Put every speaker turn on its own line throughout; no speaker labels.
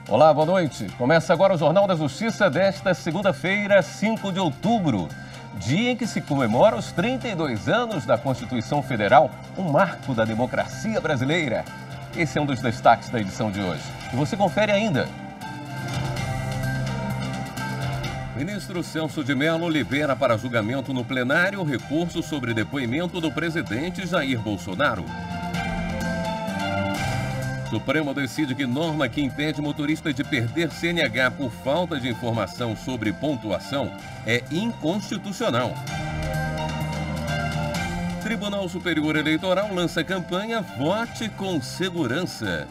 Olá, boa noite. Começa agora o Jornal da Justiça desta segunda-feira, 5 de outubro, dia em que se comemora os 32 anos da Constituição Federal, um marco da democracia brasileira. Esse é um dos destaques da edição de hoje. E você confere ainda. Ministro Celso de Mello libera para julgamento no plenário o recurso sobre depoimento do presidente Jair Bolsonaro. Supremo decide que norma que impede motorista de perder CNH por falta de informação sobre pontuação é inconstitucional. Tribunal Superior Eleitoral lança campanha Vote com Segurança.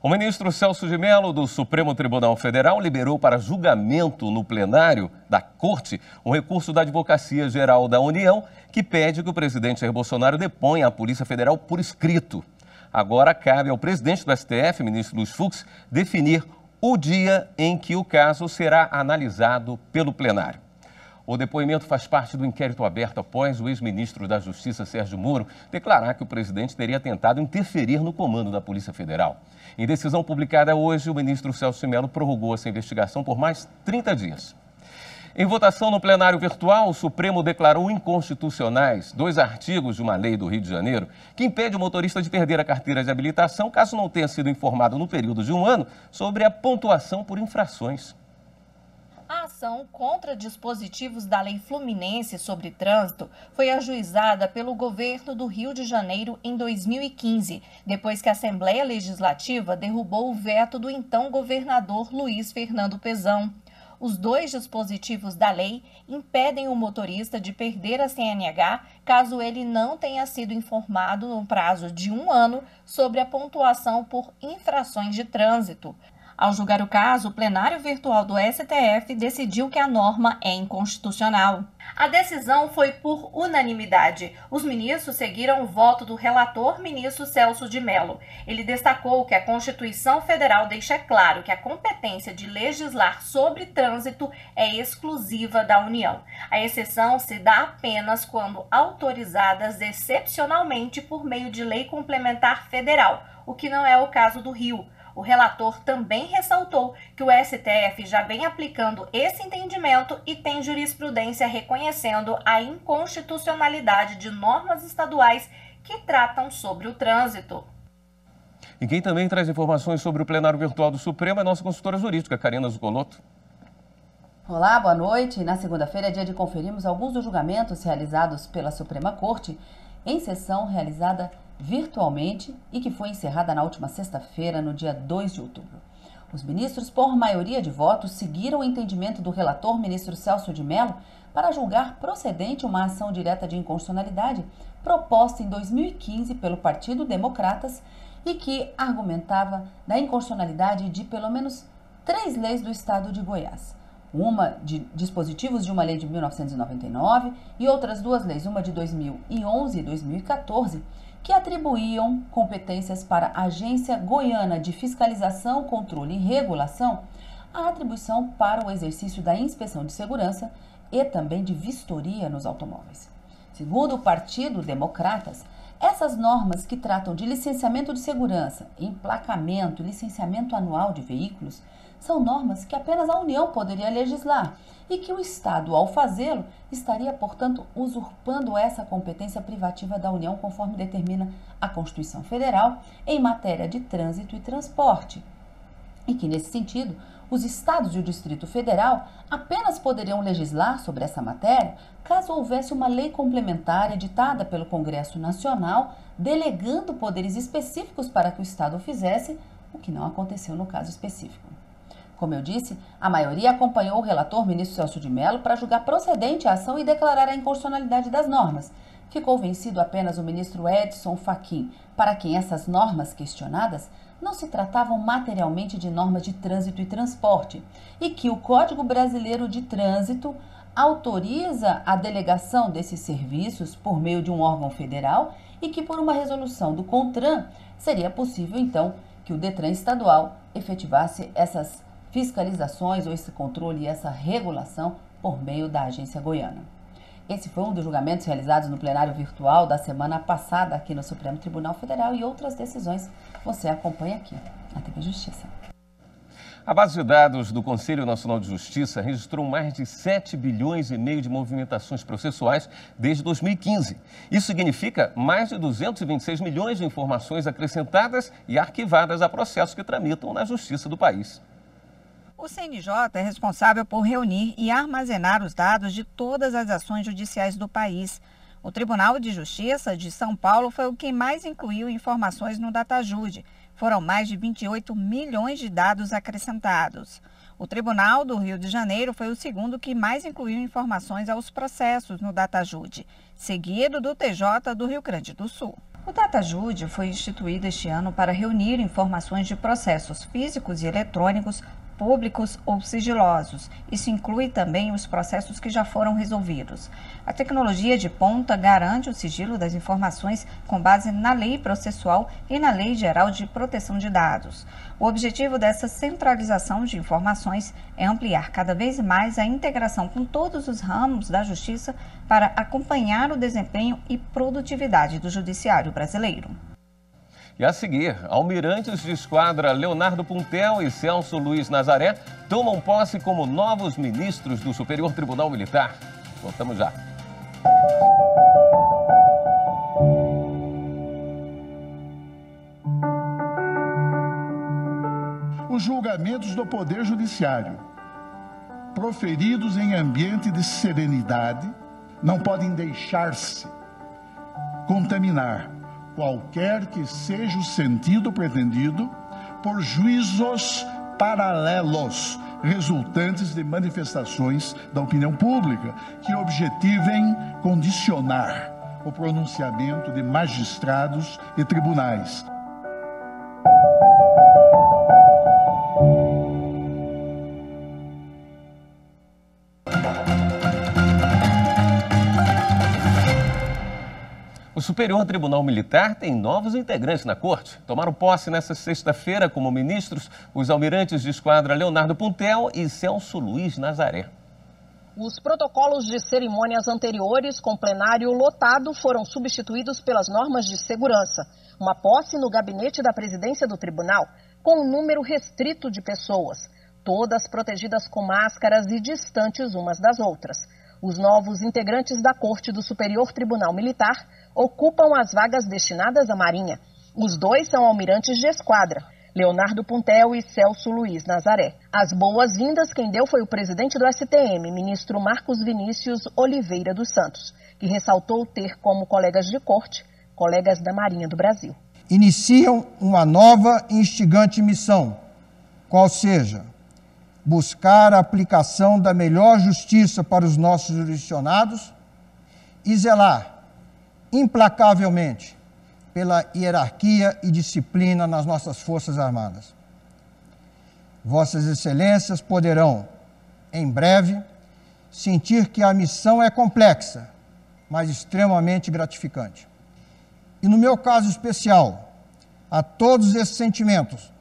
O ministro Celso de Mello, do Supremo Tribunal Federal, liberou para julgamento no plenário da Corte um recurso da Advocacia Geral da União que pede que o presidente Jair Bolsonaro deponha a Polícia Federal por escrito. Agora cabe ao presidente do STF, ministro Luiz Fux, definir o dia em que o caso será analisado pelo plenário. O depoimento faz parte do inquérito aberto após o ex-ministro da Justiça, Sérgio Moro, declarar que o presidente teria tentado interferir no comando da Polícia Federal. Em decisão publicada hoje, o ministro Celso de Mello prorrogou essa investigação por mais 30 dias. Em votação no plenário virtual, o Supremo declarou inconstitucionais 2 artigos de uma lei do Rio de Janeiro que impede o motorista de perder a carteira de habilitação caso não tenha sido informado no período de 1 ano sobre a pontuação por infrações.
A ação contra dispositivos da Lei Fluminense sobre trânsito foi ajuizada pelo governo do Rio de Janeiro em 2015, depois que a Assembleia Legislativa derrubou o veto do então governador Luiz Fernando Pezão. Os 2 dispositivos da lei impedem o motorista de perder a CNH caso ele não tenha sido informado no prazo de 1 ano sobre a pontuação por infrações de trânsito. Ao julgar o caso, o plenário virtual do STF decidiu que a norma é inconstitucional. A decisão foi por unanimidade. Os ministros seguiram o voto do relator ministro Celso de Mello. Ele destacou que a Constituição Federal deixa claro que a competência de legislar sobre trânsito é exclusiva da União. A exceção se dá apenas quando autorizadas excepcionalmente por meio de lei complementar federal, o que não é o caso do Rio. O relator também ressaltou que o STF já vem aplicando esse entendimento e tem jurisprudência reconhecendo a inconstitucionalidade de normas estaduais que tratam sobre o trânsito.
E quem também traz informações sobre o plenário virtual do Supremo é a nossa consultora jurídica, Karina Zucolotto.
Olá, boa noite. Na segunda-feira é dia de conferirmos alguns dos julgamentos realizados pela Suprema Corte em sessão realizada virtualmente e que foi encerrada na última sexta-feira, no dia 2 de outubro. Os ministros, por maioria de votos, seguiram o entendimento do relator, ministro Celso de Mello, para julgar procedente uma ação direta de inconstitucionalidade proposta em 2015 pelo Partido Democratas e que argumentava da inconstitucionalidade de pelo menos 3 leis do estado de Goiás. Uma de dispositivos de uma lei de 1999 e outras 2 leis, uma de 2011 e 2014, que atribuíam competências para a Agência Goiana de Fiscalização, Controle e Regulação, a atribuição para o exercício da inspeção de segurança e também de vistoria nos automóveis. Segundo o Partido Democratas, essas normas que tratam de licenciamento de segurança, emplacamento e licenciamento anual de veículos são normas que apenas a União poderia legislar e que o Estado, ao fazê-lo, estaria, portanto, usurpando essa competência privativa da União, conforme determina a Constituição Federal em matéria de trânsito e transporte. E que, nesse sentido, os Estados e o Distrito Federal apenas poderiam legislar sobre essa matéria caso houvesse uma lei complementar editada pelo Congresso Nacional, delegando poderes específicos para que o Estado o fizesse, o que não aconteceu no caso específico. Como eu disse, a maioria acompanhou o relator, ministro Celso de Mello, para julgar procedente a ação e declarar a inconstitucionalidade das normas. Ficou vencido apenas o ministro Edson Fachin, para quem essas normas questionadas não se tratavam materialmente de normas de trânsito e transporte, e que o Código Brasileiro de Trânsito autoriza a delegação desses serviços por meio de um órgão federal e que, por uma resolução do CONTRAN, seria possível, então, que o DETRAN estadual efetivasse essas fiscalizações ou esse controle e essa regulação por meio da agência goiana. Esse foi um dos julgamentos realizados no plenário virtual da semana passada aqui no Supremo Tribunal Federal, e outras decisões você acompanha aqui na TV Justiça.
A base de dados do Conselho Nacional de Justiça registrou mais de 7 bilhões e meio de movimentações processuais desde 2015. Isso significa mais de 226 milhões de informações acrescentadas e arquivadas a processos que tramitam na justiça do país.
O CNJ é responsável por reunir e armazenar os dados de todas as ações judiciais do país. O Tribunal de Justiça de São Paulo foi o que mais incluiu informações no DataJude. Foram mais de 28 milhões de dados acrescentados. O Tribunal do Rio de Janeiro foi o segundo que mais incluiu informações aos processos no DataJude, seguido do TJ do Rio Grande do Sul. O DataJude foi instituído este ano para reunir informações de processos físicos e eletrônicos, públicos ou sigilosos. Isso inclui também os processos que já foram resolvidos. A tecnologia de ponta garante o sigilo das informações com base na Lei Processual e na Lei Geral de Proteção de Dados. O objetivo dessa centralização de informações é ampliar cada vez mais a integração com todos os ramos da justiça para acompanhar o desempenho e produtividade do judiciário brasileiro.
E a seguir, almirantes de esquadra Leonardo Puntel e Celso Luiz Nazaré tomam posse como novos ministros do Superior Tribunal Militar. Voltamos já.
Os julgamentos do Poder Judiciário, proferidos em ambiente de serenidade, não podem deixar-se contaminar, qualquer que seja o sentido pretendido, por juízos paralelos, resultantes de manifestações da opinião pública, que objetivem condicionar o pronunciamento de magistrados e tribunais.
O Superior Tribunal Militar tem novos integrantes na corte. Tomaram posse nesta sexta-feira como ministros os almirantes de esquadra Leonardo Puntel e Celso Luiz Nazaré.
Os protocolos de cerimônias anteriores com plenário lotado foram substituídos pelas normas de segurança. Uma posse no gabinete da presidência do tribunal com um número restrito de pessoas, todas protegidas com máscaras e distantes umas das outras. Os novos integrantes da Corte do Superior Tribunal Militar ocupam as vagas destinadas à Marinha. Os dois são almirantes de esquadra, Leonardo Puntel e Celso Luiz Nazaré. As boas-vindas quem deu foi o presidente do STM, ministro Marcos Vinícius Oliveira dos Santos, que ressaltou ter como colegas de corte, colegas da Marinha do Brasil.
Iniciam uma nova e instigante missão, qual seja buscar a aplicação da melhor justiça para os nossos jurisdicionados e zelar implacavelmente pela hierarquia e disciplina nas nossas Forças Armadas. Vossas Excelências poderão, em breve, sentir que a missão é complexa, mas extremamente gratificante. E no meu caso especial, a todos esses sentimentos,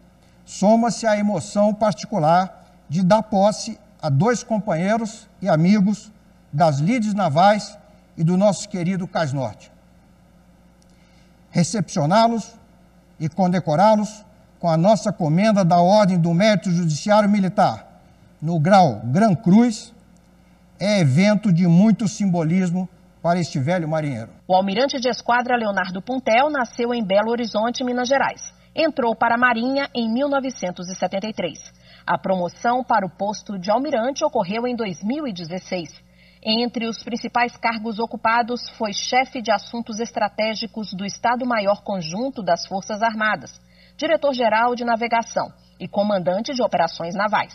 soma-se a emoção particular de dar posse a dois companheiros e amigos das lides navais e do nosso querido Cais Norte. Recepcioná-los e condecorá-los com a nossa comenda da Ordem do Mérito Judiciário Militar, no grau Gran Cruz, é evento de muito simbolismo para este velho marinheiro.
O almirante de esquadra Leonardo Puntel nasceu em Belo Horizonte, Minas Gerais. Entrou para a Marinha em 1973. A promoção para o posto de almirante ocorreu em 2016. Entre os principais cargos ocupados foi chefe de assuntos estratégicos do Estado-Maior Conjunto das Forças Armadas, diretor-geral de navegação e comandante de operações navais.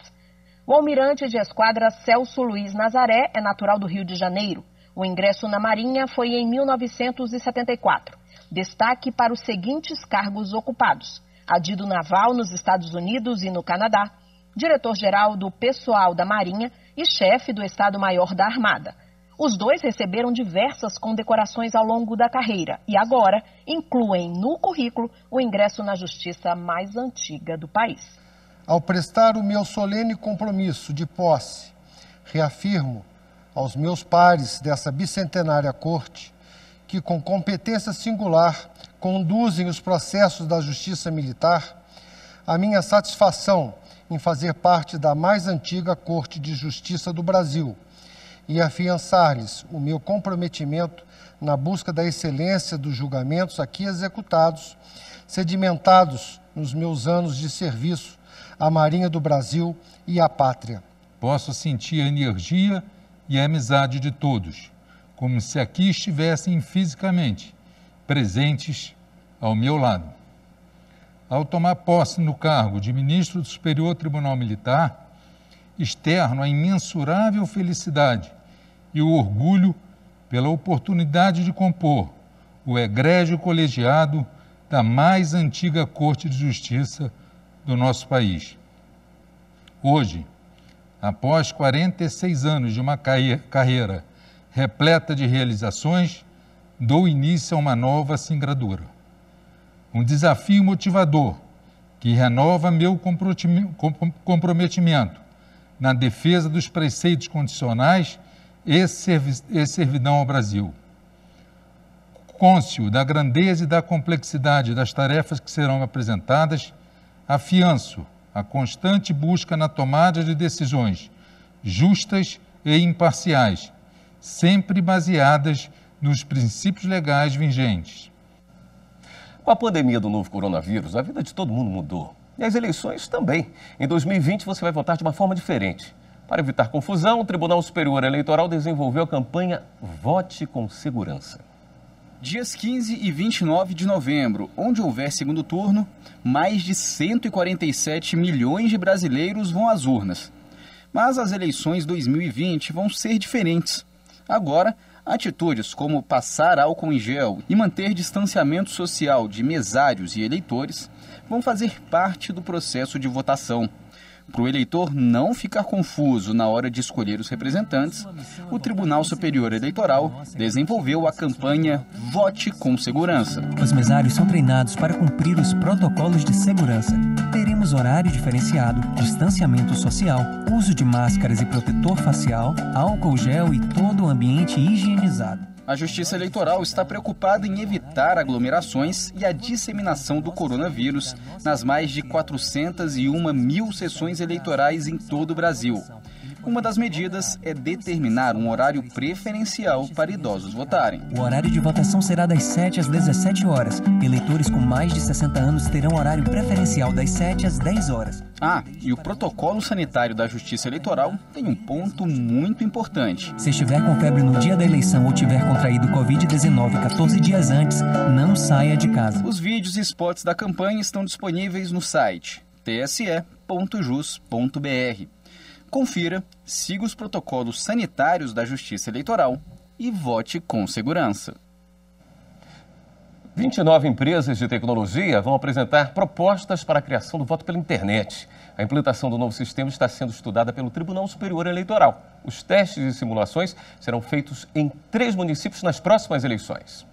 O almirante de esquadra Celso Luiz Nazaré é natural do Rio de Janeiro. O ingresso na Marinha foi em 1974. Destaque para os seguintes cargos ocupados: adido naval nos Estados Unidos e no Canadá, diretor-geral do pessoal da Marinha e chefe do Estado-Maior da Armada. Os dois receberam diversas condecorações ao longo da carreira e agora incluem no currículo o ingresso na justiça mais antiga do país.
Ao prestar o meu solene compromisso de posse, reafirmo aos meus pares dessa bicentenária corte, que com competência singular conduzem os processos da Justiça Militar, a minha satisfação em fazer parte da mais antiga Corte de Justiça do Brasil e afiançar-lhes o meu comprometimento na busca da excelência dos julgamentos aqui executados, sedimentados nos meus anos de serviço à Marinha do Brasil e à Pátria.
Posso sentir a energia e a amizade de todos, como se aqui estivessem fisicamente presentes ao meu lado. Ao tomar posse no cargo de ministro do Superior Tribunal Militar, externo a imensurável felicidade e o orgulho pela oportunidade de compor o egrégio colegiado da mais antiga Corte de Justiça do nosso país. Hoje, após 46 anos de uma carreira repleta de realizações, dou início a uma nova singradura. Um desafio motivador que renova meu comprometimento na defesa dos preceitos condicionais e servidão ao Brasil. Cônscio da grandeza e da complexidade das tarefas que serão apresentadas, afianço a constante busca na tomada de decisões justas e imparciais, sempre baseadas nos princípios legais vigentes.
Com a pandemia do novo coronavírus, a vida de todo mundo mudou. E as eleições também. Em 2020, você vai votar de uma forma diferente. Para evitar confusão, o Tribunal Superior Eleitoral desenvolveu a campanha Vote com Segurança.
Dias 15 e 29 de novembro, onde houver segundo turno, mais de 147 milhões de brasileiros vão às urnas. Mas as eleições 2020 vão ser diferentes. Agora, atitudes como passar álcool em gel e manter distanciamento social de mesários e eleitores vão fazer parte do processo de votação. Para o eleitor não ficar confuso na hora de escolher os representantes, o Tribunal Superior Eleitoral desenvolveu a campanha Vote com Segurança.
Os mesários são treinados para cumprir os protocolos de segurança. Teremos horário diferenciado, distanciamento social, uso de máscaras e protetor facial, álcool gel e todo o ambiente higienizado.
A Justiça Eleitoral está preocupada em evitar aglomerações e a disseminação do coronavírus nas mais de 401 mil sessões eleitorais em todo o Brasil. Uma das medidas é determinar um horário preferencial para idosos votarem.
O horário de votação será das 7 às 17 horas. Eleitores com mais de 60 anos terão horário preferencial das 7 às 10 horas.
E o protocolo sanitário da Justiça Eleitoral tem um ponto muito importante.
Se estiver com febre no dia da eleição ou tiver contraído Covid-19 14 dias antes, não saia de casa.
Os vídeos e spots da campanha estão disponíveis no site tse.jus.br. Confira, siga os protocolos sanitários da Justiça Eleitoral e vote com segurança.
29 empresas de tecnologia vão apresentar propostas para a criação do voto pela internet. A implantação do novo sistema está sendo estudada pelo Tribunal Superior Eleitoral. Os testes e simulações serão feitos em 3 municípios nas próximas eleições.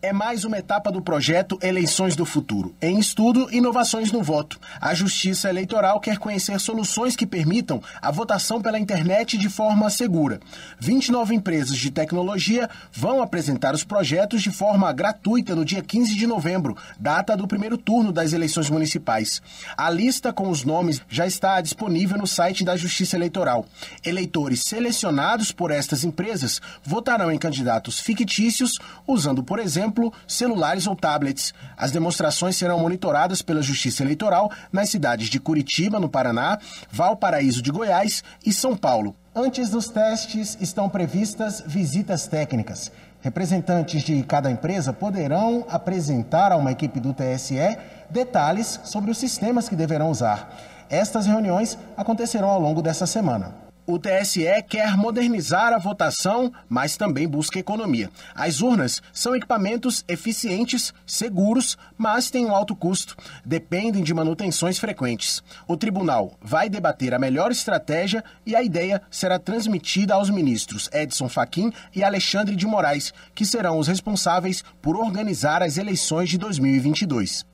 É mais uma etapa do projeto Eleições do Futuro. Em estudo, inovações no voto. A Justiça Eleitoral quer conhecer soluções que permitam a votação pela internet de forma segura. 29 empresas de tecnologia vão apresentar os projetos de forma gratuita no dia 15 de novembro, data do primeiro turno das eleições municipais. A lista com os nomes já está disponível no site da Justiça Eleitoral. Eleitores selecionados por estas empresas votarão em candidatos fictícios, usando, por exemplo, celulares ou tablets. As demonstrações serão monitoradas pela Justiça Eleitoral nas cidades de Curitiba, no Paraná, Valparaíso de Goiás e São Paulo. Antes dos testes, estão previstas visitas técnicas. Representantes de cada empresa poderão apresentar a uma equipe do TSE detalhes sobre os sistemas que deverão usar. Estas reuniões acontecerão ao longo dessa semana. O TSE quer modernizar a votação, mas também busca economia. As urnas são equipamentos eficientes, seguros, mas têm um alto custo. Dependem de manutenções frequentes. O tribunal vai debater a melhor estratégia e a ideia será transmitida aos ministros Edson Fachin e Alexandre de Moraes, que serão os responsáveis por organizar as eleições de 2022.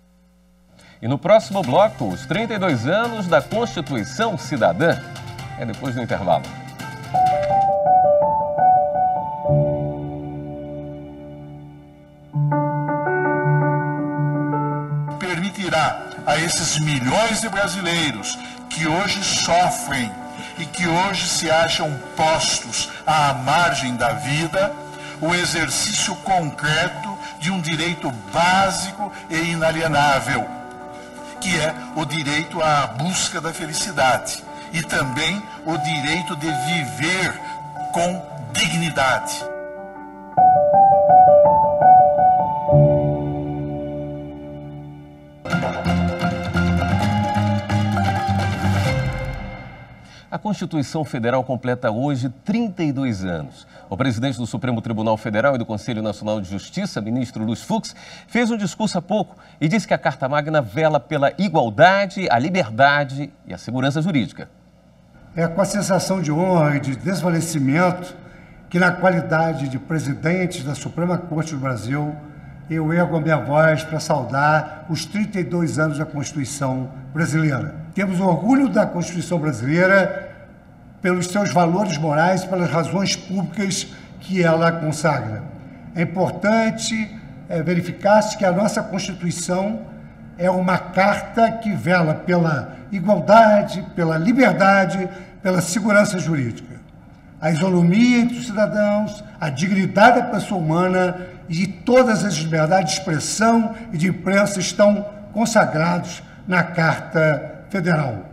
E no próximo bloco, os 32 anos da Constituição Cidadã. É depois do intervalo.
esses milhões de brasileiros que hoje sofrem e que hoje se acham postos à margem da vida, o exercício concreto de um direito básico e inalienável, que é o direito à busca da felicidade e também o direito de viver com dignidade.
A Constituição Federal completa hoje 32 anos. O presidente do Supremo Tribunal Federal e do Conselho Nacional de Justiça, ministro Luiz Fux, fez um discurso há pouco e disse que a Carta Magna vela pela igualdade, a liberdade e a segurança jurídica.
É com a sensação de honra e de desvalecimento que, na qualidade de presidente da Suprema Corte do Brasil, eu ergo a minha voz para saudar os 32 anos da Constituição brasileira. Temos orgulho da Constituição brasileira pelos seus valores morais, pelas razões públicas que ela consagra. É importante verificar-se que a nossa Constituição é uma carta que vela pela igualdade, pela liberdade, pela segurança jurídica. A isonomia entre os cidadãos, a dignidade da pessoa humana e todas as liberdades de expressão e de imprensa estão consagrados na Carta Federal.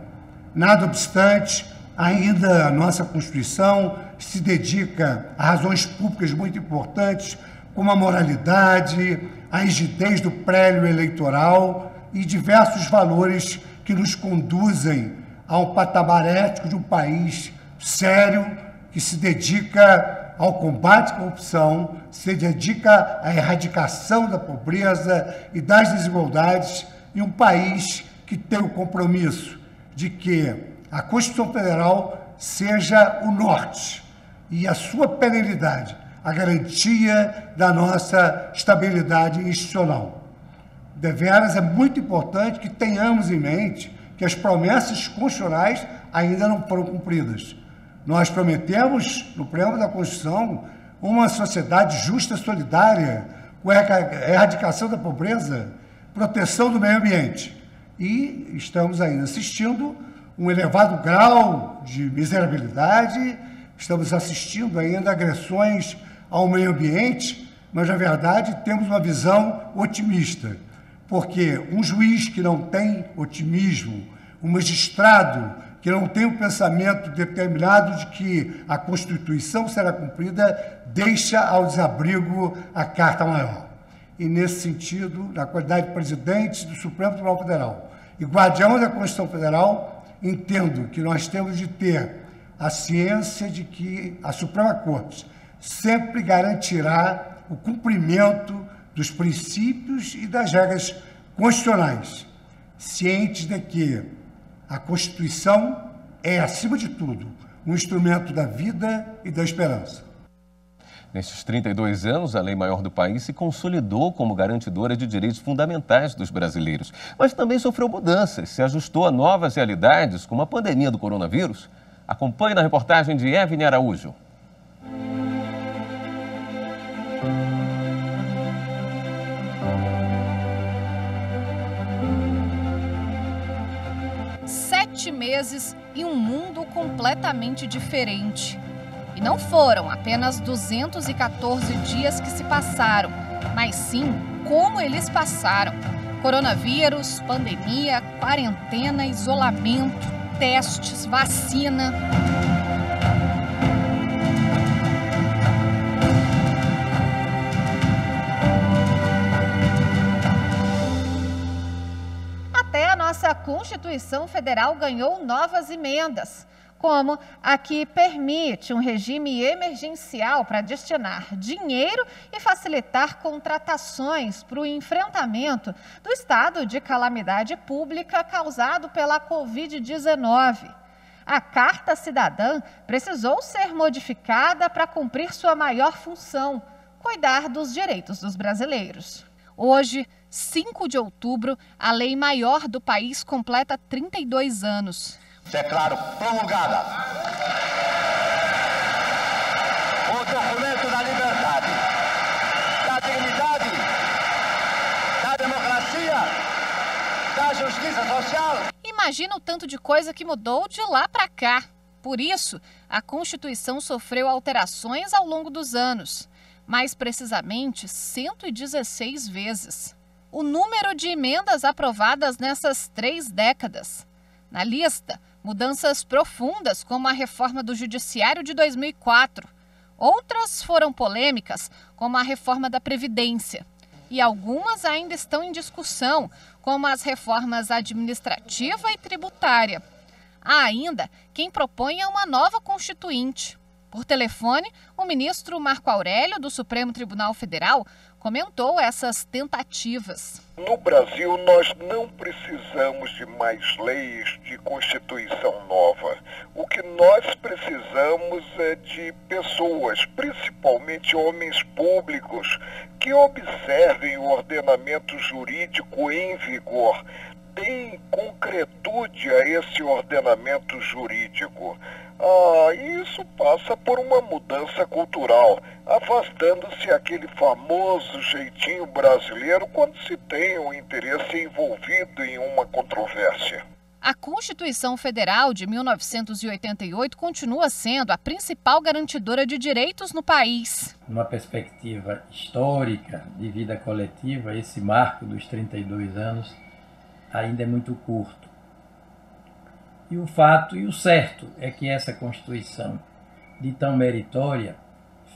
Nada obstante, ainda a nossa Constituição se dedica a razões públicas muito importantes, como a moralidade, a rigidez do prélio eleitoral e diversos valores que nos conduzem a um patamar ético de um país sério, que se dedica ao combate à corrupção, se dedica à erradicação da pobreza e das desigualdades, e um país que tem o compromisso de que a Constituição Federal seja o norte e a sua perenidade, a garantia da nossa estabilidade institucional. Deveras é muito importante que tenhamos em mente que as promessas constitucionais ainda não foram cumpridas. Nós prometemos, no preâmbulo da Constituição, uma sociedade justa e solidária, com a erradicação da pobreza, proteção do meio ambiente. E estamos ainda assistindo um elevado grau de miserabilidade, estamos assistindo ainda agressões ao meio ambiente, mas, na verdade, temos uma visão otimista, porque um juiz que não tem otimismo, um magistrado que não tem um pensamento determinado de que a Constituição será cumprida, deixa ao desabrigo a Carta Maior. E, nesse sentido, na qualidade de presidente do Supremo Tribunal Federal e guardião da Constituição Federal, entendo que nós temos de ter a ciência de que a Suprema Corte sempre garantirá o cumprimento dos princípios e das regras constitucionais, cientes de que a Constituição é, acima de tudo, um instrumento da vida e da esperança.
Nestes 32 anos, a lei maior do país se consolidou como garantidora de direitos fundamentais dos brasileiros, mas também sofreu mudanças, se ajustou a novas realidades, como a pandemia do coronavírus. Acompanhe na reportagem de Evne Araújo.
Meses e um mundo completamente diferente. E não foram apenas 214 dias que se passaram, mas sim como eles passaram. Coronavírus, pandemia, quarentena, isolamento, testes, vacina. Nossa Constituição Federal ganhou novas emendas, como a que permite um regime emergencial para destinar dinheiro e facilitar contratações para o enfrentamento do estado de calamidade pública causado pela Covid-19. A Carta Cidadã precisou ser modificada para cumprir sua maior função, cuidar dos direitos dos brasileiros. Hoje, 5 de outubro, a lei maior do país completa 32 anos.
Declaro promulgada o documento da liberdade, da dignidade, da democracia da justiça social.
Imagina o tanto de coisa que mudou de lá para cá. Por isso, a Constituição sofreu alterações ao longo dos anos. Mais precisamente, 116 vezes. O número de emendas aprovadas nessas 3 décadas. Na lista, mudanças profundas, como a reforma do Judiciário de 2004. Outras foram polêmicas, como a reforma da Previdência. E algumas ainda estão em discussão, como as reformas administrativa e tributária. Há ainda quem proponha uma nova Constituinte. Por telefone, o ministro Marco Aurélio, do Supremo Tribunal Federal, comentou essas tentativas.
No Brasil, nós não precisamos de mais leis de Constituição nova. O que nós precisamos é de pessoas, principalmente homens públicos, que observem o ordenamento jurídico em vigor, deem concretude a esse ordenamento jurídico. Isso passa por uma mudança cultural, afastando-se aquele famoso jeitinho brasileiro quando se tem um interesse envolvido em uma controvérsia.
A Constituição Federal de 1988 continua sendo a principal garantidora de direitos no país.
Numa perspectiva histórica de vida coletiva, esse marco dos 32 anos ainda é muito curto. E o fato e o certo é que essa Constituição, de tão meritória,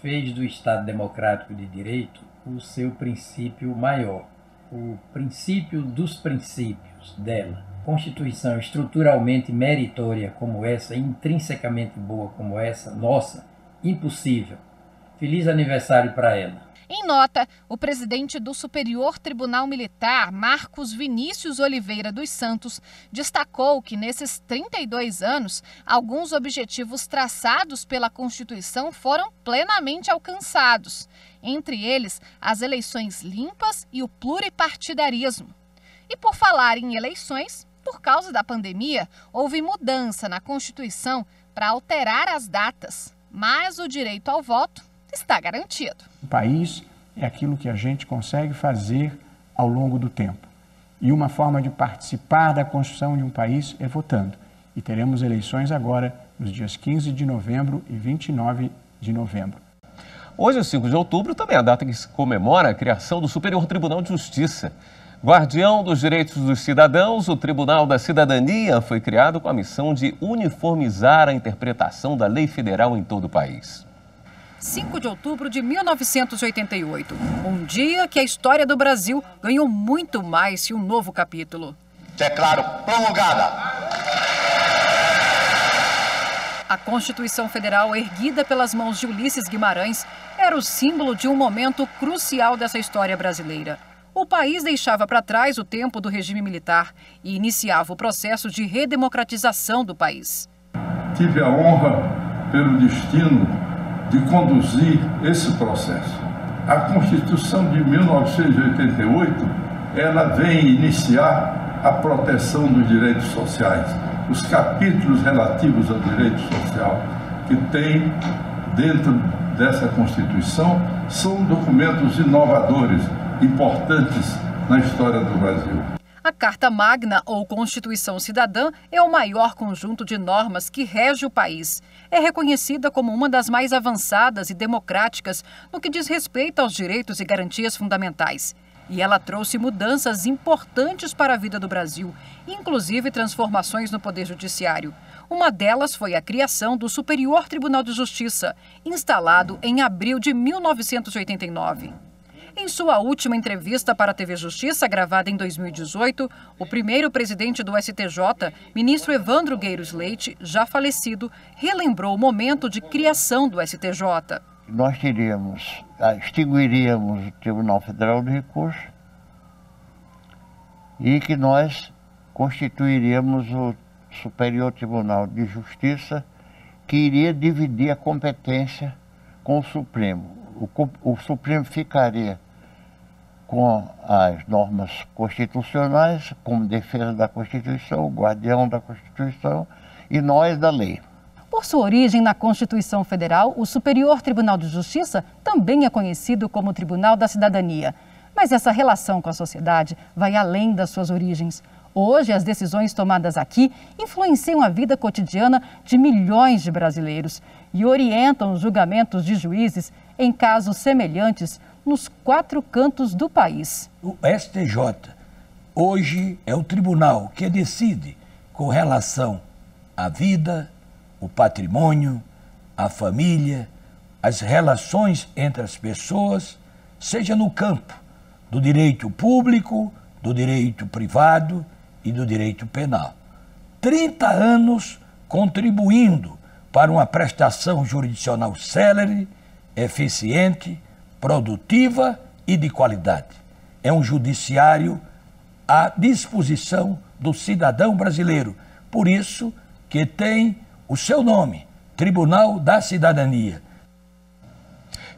fez do Estado Democrático de Direito o seu princípio maior, o princípio dos princípios dela. Constituição estruturalmente meritória como essa, intrinsecamente boa como essa, nossa, impossível. Feliz aniversário para ela.
Em nota, o presidente do Superior Tribunal Militar, Marcos Vinícius Oliveira dos Santos, destacou que nesses 32 anos, alguns objetivos traçados pela Constituição foram plenamente alcançados. Entre eles, as eleições limpas e o pluripartidarismo. E por falar em eleições, por causa da pandemia, houve mudança na Constituição para alterar as datas, mas o direito ao voto está garantido.
O país é aquilo que a gente consegue fazer ao longo do tempo. E uma forma de participar da construção de um país é votando. E teremos eleições agora nos dias 15 de novembro e 29 de novembro.
Hoje, 5 de outubro, também é a data que se comemora a criação do Superior Tribunal de Justiça. Guardião dos direitos dos cidadãos, o Tribunal da Cidadania foi criado com a missão de uniformizar a interpretação da lei federal em todo o país.
5 de outubro de 1988, um dia que a história do Brasil ganhou muito mais que um novo capítulo.
Declaro promulgada.
A Constituição Federal, erguida pelas mãos de Ulisses Guimarães, era o símbolo de um momento crucial dessa história brasileira. O país deixava para trás o tempo do regime militar e iniciava o processo de redemocratização do país.
Tive a honra, pelo destino, de conduzir esse processo. A Constituição de 1988, ela vem iniciar a proteção dos direitos sociais. Os capítulos relativos ao direito social que tem dentro dessa Constituição são documentos inovadores, importantes na história do Brasil.
A Carta Magna, ou Constituição Cidadã, é o maior conjunto de normas que rege o país. É reconhecida como uma das mais avançadas e democráticas no que diz respeito aos direitos e garantias fundamentais. E ela trouxe mudanças importantes para a vida do Brasil, inclusive transformações no Poder Judiciário. Uma delas foi a criação do Superior Tribunal de Justiça, instalado em abril de 1989. Em sua última entrevista para a TV Justiça, gravada em 2018, o primeiro presidente do STJ, ministro Evandro Gueiros Leite, já falecido, relembrou o momento de criação do STJ.
Nós extinguiríamos o Tribunal Federal de Recursos e que nós constituiríamos o Superior Tribunal de Justiça, que iria dividir a competência com o Supremo. O Supremo ficaria com as normas constitucionais, como defesa da Constituição, o guardião da Constituição, e nós da lei.
Por sua origem na Constituição Federal, o Superior Tribunal de Justiça também é conhecido como Tribunal da Cidadania. Mas essa relação com a sociedade vai além das suas origens. Hoje, as decisões tomadas aqui influenciam a vida cotidiana de milhões de brasileiros e orientam os julgamentos de juízes em casos semelhantes nos 4 cantos do país.
O STJ hoje é o tribunal que decide com relação à vida, o patrimônio, a família, as relações entre as pessoas, seja no campo do direito público, do direito privado e do direito penal. 30 anos contribuindo para uma prestação jurisdicional célere, eficiente, produtiva e de qualidade. É um judiciário à disposição do cidadão brasileiro. Por isso que tem o seu nome, Tribunal da Cidadania.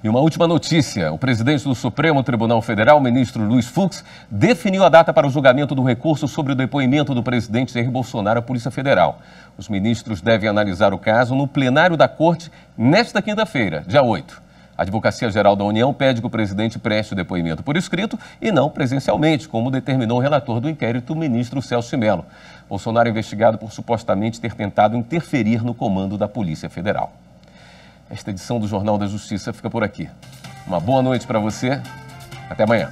E uma última notícia, o presidente do Supremo Tribunal Federal, o ministro Luiz Fux, definiu a data para o julgamento do recurso sobre o depoimento do presidente Jair Bolsonaro à Polícia Federal. Os ministros devem analisar o caso no plenário da Corte nesta quinta-feira, dia 8. A Advocacia-Geral da União pede que o presidente preste o depoimento por escrito e não presencialmente, como determinou o relator do inquérito, o ministro Celso de Mello. Bolsonaro é investigado por supostamente ter tentado interferir no comando da Polícia Federal. Esta edição do Jornal da Justiça fica por aqui. Uma boa noite para você. Até amanhã.